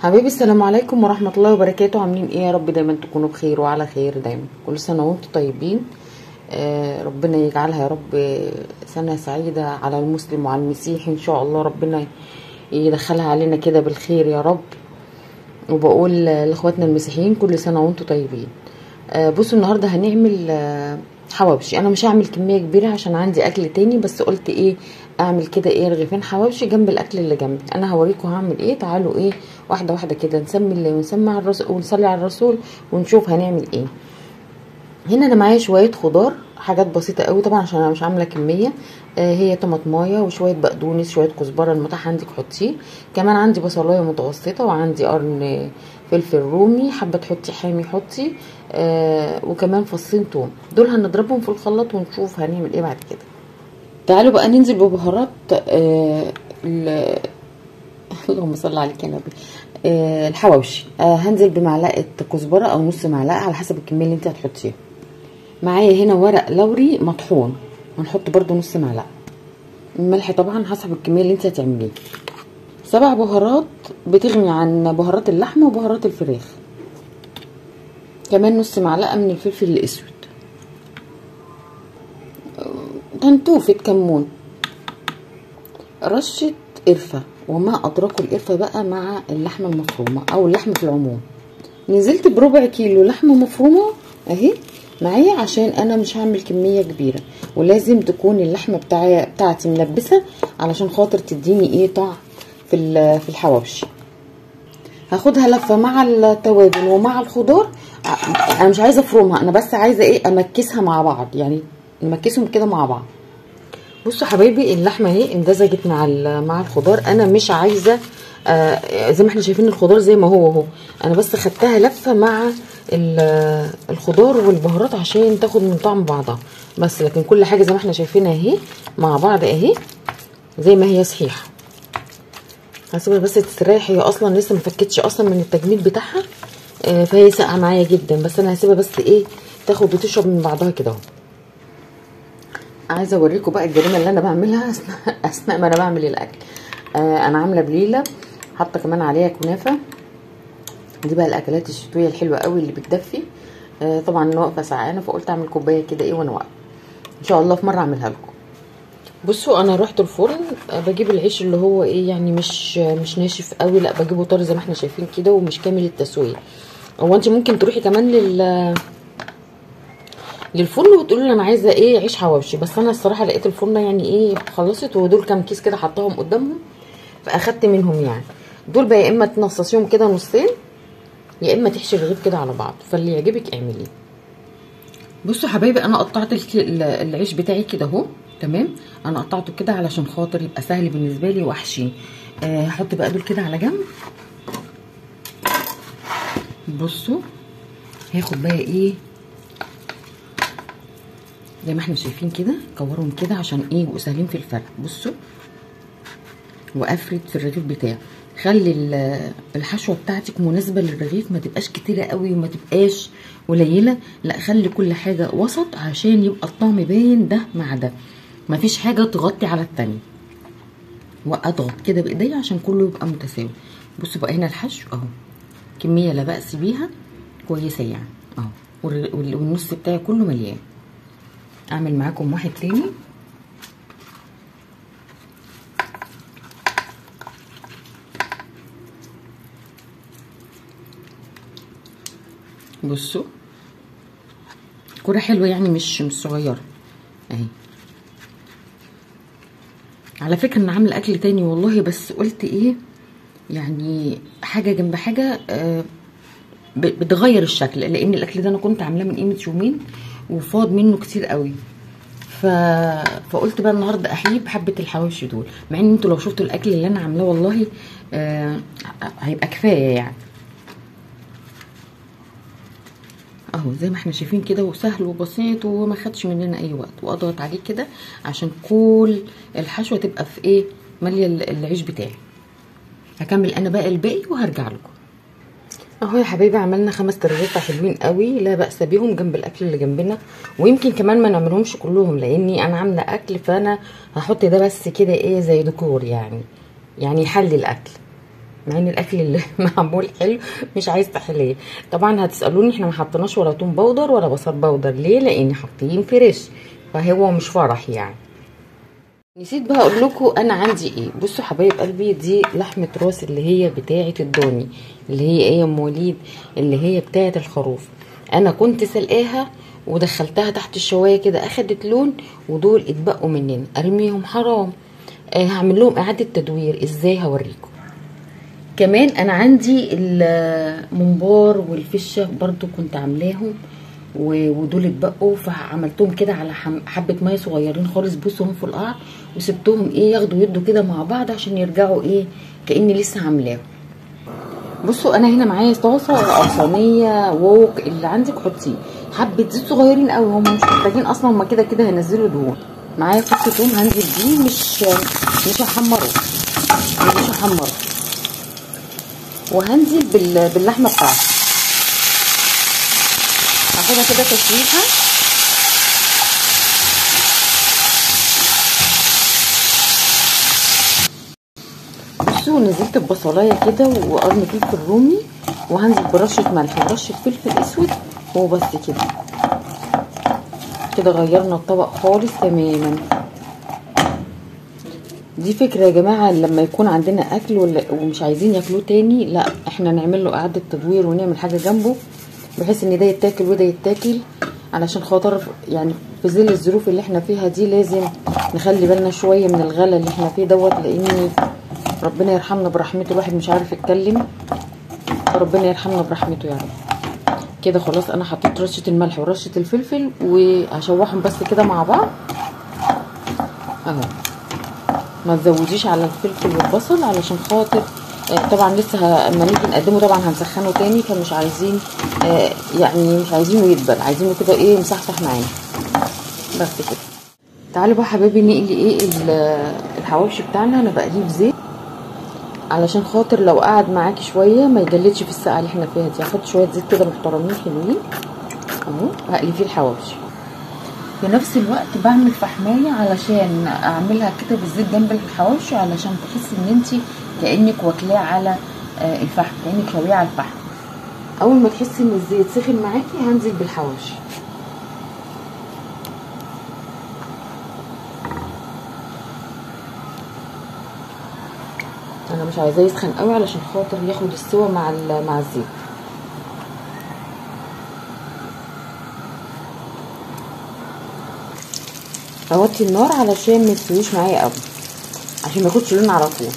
حبايبي السلام عليكم ورحمة الله وبركاته. عاملين ايه؟ يا رب دايما تكونوا بخير وعلى خير دايما. كل سنة وانتم طيبين. ربنا يجعلها يا رب سنة سعيدة على المسلم وعلى المسيحي ان شاء الله. ربنا يدخلها علينا كده بالخير يا رب. وبقول لاخواتنا المسيحيين كل سنة وانتم طيبين. بصوا النهاردة هنعمل حواوشي. انا مش هعمل كمية كبيرة عشان عندي اكل تاني، بس قلت ايه اعمل كده ايه رغيفين حواوشي جنب الاكل اللي جنبي. انا هوريكم هعمل ايه. تعالوا ايه واحده واحده كده نسمي الله ونسمي على الرسول ونصلي على الرسول ونشوف هنعمل ايه. هنا انا معايا شويه خضار، حاجات بسيطه قوي طبعا عشان انا مش عامله كميه. هي طماطمايه وشويه بقدونس، شويه كزبره المتاح عندك حطيه. كمان عندي بصلايه متوسطه، وعندي قرن فلفل رومي، حابه تحطي حامي حطي. وكمان فصين توم. دول هنضربهم في الخلاط ونشوف هنعمل ايه بعد كده. تعالوا بقى ننزل ببهارات اللهم صل عليك يا نبي. الحواوشي. هنزل بمعلقه كزبره او نص معلقه على حسب الكميه اللي انت هتحطيها. معايا هنا ورق لوري مطحون، هنحط برده نص معلقه. الملح طبعا حسب الكميه اللي انت هتعمليه. 7 بهارات بتغني عن بهارات اللحمه وبهارات الفراخ. كمان نص معلقه من الفلفل الاسود، تنتوفه كمون، رشه قرفه، وما ادركوا القرفه بقى مع اللحمه المفرومه او اللحمه في العموم. نزلت بربع كيلو لحمه مفرومه اهي معايا عشان انا مش هعمل كميه كبيره، ولازم تكون اللحمه بتاعتي ملبسه علشان خاطر تديني ايه طعم في الحواوشي. هاخدها لفه مع التوابل ومع الخضار. انا مش عايزه افرمها، انا بس عايزه ايه امكسها مع بعض، يعني نمكسهم كده مع بعض. بصوا حبايبي اللحمه اهي اندمجت مع الخضار. انا مش عايزه زي ما احنا شايفين الخضار زي ما هو انا بس خدتها لفه مع الخضار والبهارات عشان تاخد من طعم بعضها بس. لكن كل حاجه زي ما احنا شايفينها اهي مع بعض اهي زي ما هي صحيحه. هسيبها بس تستريح، هي اصلا لسه ما فكتش اصلا من التجميد بتاعها. فهي ساقعه معايا جدا، بس انا هسيبها بس ايه تاخد وتشرب من بعضها كده اهو. عايزه اوريكم بقى الجريمه اللي انا بعملها اثناء ما انا بعمل الاكل. انا عامله بليله، حاطه كمان عليها كنافه. دي بقى الاكلات الشتويه الحلوه قوي اللي بتدفي. طبعا انا واقفه سعانه فقلت اعمل كوبايه كده ايه وانا واقفه. ان شاء الله في مره اعملها لكم. بصوا انا رحت الفرن، بجيب العيش اللي هو ايه يعني مش ناشف قوي، لا بجيبه طري زي ما احنا شايفين كده ومش كامل التسويه. هو انت ممكن تروحي كمان للفرن وتقولوا لي انا عايزه ايه عيش حواوشي، بس انا الصراحه لقيت الفرن يعني ايه خلصت، ودول كام كيس كده حطاهم قدامهم فاخدت منهم. يعني دول بقى يا اما تنصصيهم كده نصين يا اما تحشي الرغيف كده على بعض، فاللي يعجبك اعمليه. بصوا حبايبي انا قطعت العيش بتاعي كده اهو تمام. انا قطعته كده علشان خاطر يبقى سهل بالنسبه لي واحشيه. هحط بقى دول كده على جنب. بصوا هاخد بقى ايه زي ما احنا شايفين كده، كورهم كده عشان ايه يبقوا سهلين في الفرق. بصوا وافرد في الرغيف بتاعي. خلي الحشوه بتاعتك مناسبه للرغيف، ما تبقاش كتيره قوي وما تبقاش قليله، لا خلي كل حاجه وسط عشان يبقى الطعم باين ده مع ده، مفيش حاجه تغطي على التانيه. واضغط كده بايديا عشان كله يبقى متساوي. بصوا بقى هنا الحشو اهو كميه لا باس بيها كويسه يعني اهو، والنص بتاعي كله مليان. اعمل معاكم واحد تاني. بصوا كرة حلوة يعني مش صغيرة اهي. على فكرة انا عاملة اكل تاني والله، بس قلت ايه يعني حاجة جنب حاجة بتغير الشكل، لان الاكل ده انا كنت عاملاه من قيمة يومين وفاض منه كتير قوي. فقلت بقى النهارده احييه بحبه الحواوشي دول، مع ان انتوا لو شفتوا الاكل اللي انا عاملاه والله هيبقى كفايه يعني اهو زي ما احنا شايفين كده، وسهل وبسيط وما خدش مننا اي وقت. واضغط عليه كده عشان كل الحشوه تبقى في ايه ماليه العيش بتاعي. هكمل انا بقى الباقي وهرجع لكم اهو. يا حبايبي عملنا 5 رغيفه حلوين قوي لا باس بيهم جنب الاكل اللي جنبنا، ويمكن كمان ما نعملهمش كلهم لاني انا عامله اكل، فانا هحط ده بس كده ايه زي ديكور يعني يحلي الاكل. مع ان الاكل اللي معمول حلو مش عايز تحليه. طبعا هتسالوني احنا ما حطيناش ولا توم باودر ولا بصل باودر ليه، لان حاطين فريش، فهو مش فرح يعني. نسيت بقى اقول لكم انا عندي ايه. بصوا حبايب قلبي، دي لحمه راس اللي هي بتاعه الضاني، اللي هي ايه يا ام وليد، اللي هي بتاعه الخروف. انا كنت سلقاها ودخلتها تحت الشوايه كده، اخدت لون، ودول اتبقوا مننا ارميهم حرام. هعمل لهم اعاده تدوير ازاي هوريكم. كمان انا عندي الممبار والفشه برضو كنت عاملاهم، ودول اتبقوا فعملتهم كده على حبه ميه صغيرين خالص، بصوا في القعر، وسبتهم ايه ياخدوا يدوا كده مع بعض عشان يرجعوا ايه كاني لسه عاملاهم. بصوا انا هنا معايا طاسه او صينيه ووك اللي عندك حطيه، حبه زيت صغيرين قوي، هم مش محتاجين اصلا، هم كده كده هينزلوا دهون. معايا فص ثوم هنزل بيه، مش هحمره، مش هحمره، وهنزل باللحمه بتاعتي، هاخدها كده تشويحه. بصوا نزلت ببصلايه كده وقرن فلفل رومي، وهنزل برشه ملح ورشه فلفل اسود وبس كده. كده غيرنا الطبق خالص تماما. دي فكره يا جماعه، لما يكون عندنا اكل ومش عايزين ياكلوه تاني، لا احنا نعمل له اعاده تدوير ونعمل حاجه جنبه، بحيث ان ده يتاكل وده يتاكل، علشان خاطر يعني في ظل الظروف اللي احنا فيها دي لازم نخلي بالنا شويه من الغلا اللي احنا فيه دوت، لان ربنا يرحمنا برحمته، الواحد مش عارف يتكلم، فربنا يرحمنا برحمته يا رب. كده خلاص انا حطيت رشه الملح ورشه الفلفل وهشوحهم بس كده مع بعض اهو. ما تزوديش على الفلفل والبصل علشان خاطر طبعا لسه اما نيجي نقدمه طبعا هنسخنه تاني، فمش عايزين يعني مش عايزينه يدبل، عايزينه كده ايه مصحصح معانا بس كده. تعالوا بقى حبايبي نقلي ايه الحواوشي بتاعنا. انا بقليه بزيت علشان خاطر لو قعد معاكي شويه ما يجلدش في الساعه اللي احنا فيها دي. هاخد شويه زيت كده محترمين حلوين اهو، هقلي فيه الحواوشي. في نفس الوقت بعمل فحمايه علشان اعملها كده بالزيت جنب الحواوشي، علشان تحسي ان انتي كانك واكلاه على الفحم، كانك شويه على الفحم. اول ما تحسي ان الزيت سخن معاكي هنزل بالحواوشي. انا مش عايزاه يسخن قوي علشان خاطر ياخد السوا مع الزيت. اوطي النار علشان ما يستويش معايا قوي، عشان ما ياخدش لون على طول.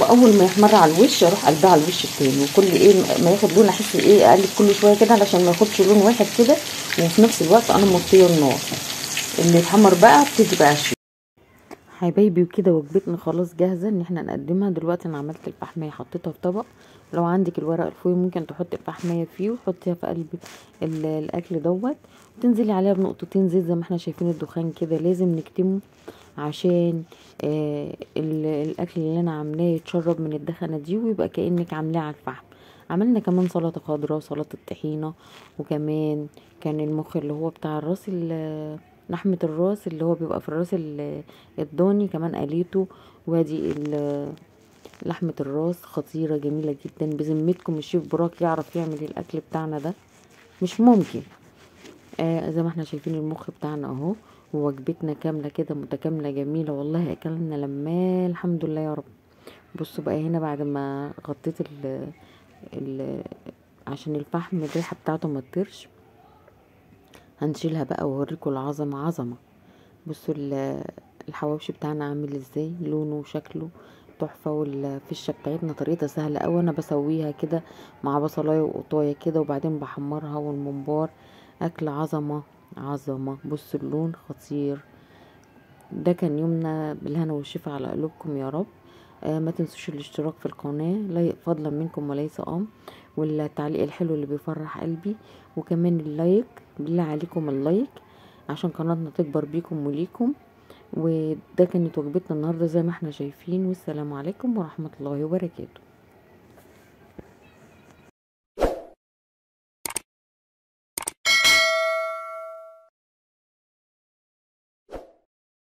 واول ما يحمر على الوش اروح قلبها على الوش التاني، وكل ايه ما ياخد لون احس ايه اقلب كل شويه كده علشان ما ياخدش لون واحد كده، وفي نفس الوقت انا موطيه النار. اللي يتحمر بقى بتدي بقى شويه. حبايبي وكده وجبتنا خلاص جاهزه ان احنا نقدمها. دلوقتي انا عملت الفحميه حطيتها في طبق، لو عندك الورق الفويل ممكن تحطي الفحميه فيه وتحطيها في قلب الاكل دوت، وتنزلي عليها بنقطتين زيت زي ما احنا شايفين الدخان كده. لازم نكتمه عشان الاكل اللي انا عاملاه يتشرب من الدخنه دي ويبقى كانك عاملاه على الفحم. عملنا كمان سلطه خضراء وسلطه طحينه، وكمان كان المخ اللي هو بتاع الراس لحمه الراس اللي هو بيبقى في الراس الضاني كمان قليته. وادي لحمه الراس خطيره جميله جدا. بذمتكم الشيف براك يعرف يعمل الاكل بتاعنا ده؟ مش ممكن. زي ما احنا شايفين المخ بتاعنا اهو، ووجبتنا كامله كده متكامله جميله والله. اكلنا لما الحمد لله يا رب. بصوا بقى هنا بعد ما غطيت ال عشان الفحم الريحه بتاعته ما تطيرش، هنشيلها بقى واوريكم العظمه عظمه. بصوا الحواوشي بتاعنا عامل ازاي، لونه وشكله تحفه. والفشه بتاعتنا طريقتها سهله قوي، انا بسويها كده مع بصلايه وقطايه كده وبعدين بحمرها والممبار. اكل عظمه عظمه. بصوا اللون خطير. ده كان يومنا بالهنا والشفا على قلوبكم يا رب. ما تنسوش الاشتراك في القناه لا فضلا منكم وليس والتعليق الحلو اللي بيفرح قلبي، وكمان اللايك، بالله عليكم اللايك عشان قناتنا تكبر بيكم وليكم. وده كانت وجبتنا النهارده زي ما احنا شايفين، والسلام عليكم ورحمه الله وبركاته.